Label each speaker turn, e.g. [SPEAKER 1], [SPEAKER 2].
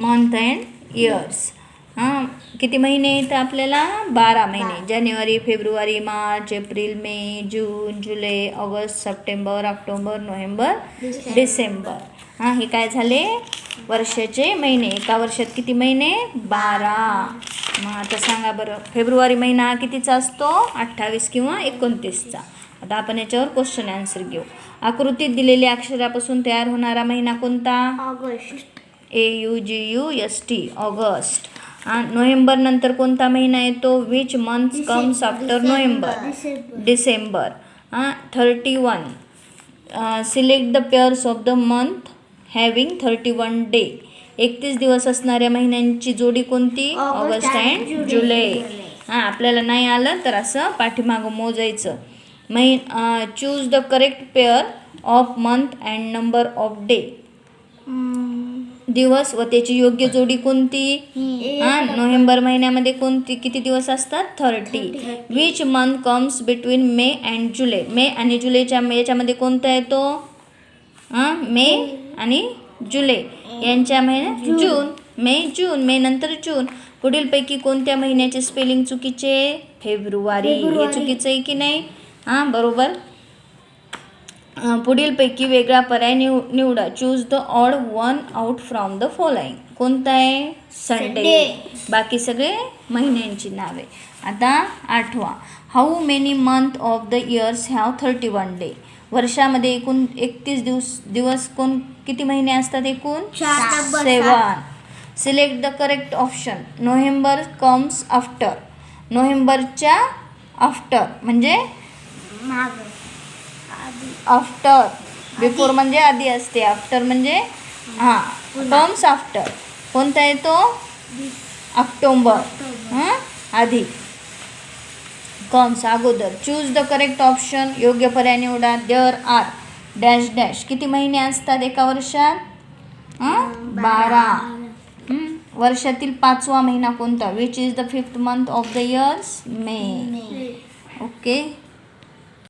[SPEAKER 1] Month and years. किती महिने आहेत आपल्याला? 12 महिने. जानेवारी, फेब्रुवारी, मार्च, एप्रिल, मे, जून, जुलै, ऑगस्ट, सप्टेंबर, ऑक्टोबर, नोव्हेंबर, डिसेंबर. हे काय झाले? वर्षाचे महिने. एका वर्षात किती महिने? 12. मग आता सांगा बरं, फेब्रुवारी महिना कितीचा असतो? 28 किंवा 29चा. आता आपण याच्यावर क्वेश्चन आन्सर घेऊ. आकृतीत दिलेल्या अक्षरापासून तयार होणारा महिना कोणता?
[SPEAKER 2] ऑगस्ट.
[SPEAKER 1] AUGUST, August. नोव्हेंबर नंतर कोणता महिना येतो? Which month comes after November? December. 31. Select the pairs of the month having 31 day. 31 दिवस असणाऱ्या महिन्यांची जोडी कोणती? ऑगस्ट अँड जुलै. आपल्याला नाही आलं तर असं पाठीमागं मोजायचं. Choose the correct pair of month and number of day. दिवस व त्याची योग्य जोडी कोणती? नोव्हेंबर महिन्यामध्ये किती दिवस असतात? 30. Which month comes between May and July. मे आणि जुलैच्या याच्यामध्ये कोणता येतो? मे आणि जुलै यांच्या महिन्यात जून. मे, जून. मे नंतर जून. पुढीलपैकी कोणत्या महिन्याचे स्पेलिंग चुकीचे? फेब्रुवारी. हे चुकीचं आहे की नाही? बरोबर. पुढीलपैकी वेगळा पर्याय निवडा. Choose the odd one out from the following. कोणता आहे? संडे. बाकी सगळे महिन्यांची नावे. आता 8वा. How many month of the years have 31 day. वर्षामध्ये एकूण 31 दिवस किती महिने असतात एकूण? 7. Select the correct option. November comes after. नोव्हेंबरच्या आफ्टर म्हणजे आफ्टर. बिफोर म्हणजे आधी असते. आफ्टर म्हणजे कम्स आफ्टर. कोणता येतो? ऑक्टोबर. आधी. कम्स अगोदर. Choose the correct option. योग्य पर्याय निवडा. There are dash dash. किती महिने असतात एका वर्षात? 12. वर्षातील 5वा महिना कोणता? Which is the 5th month of the years? May. Okay.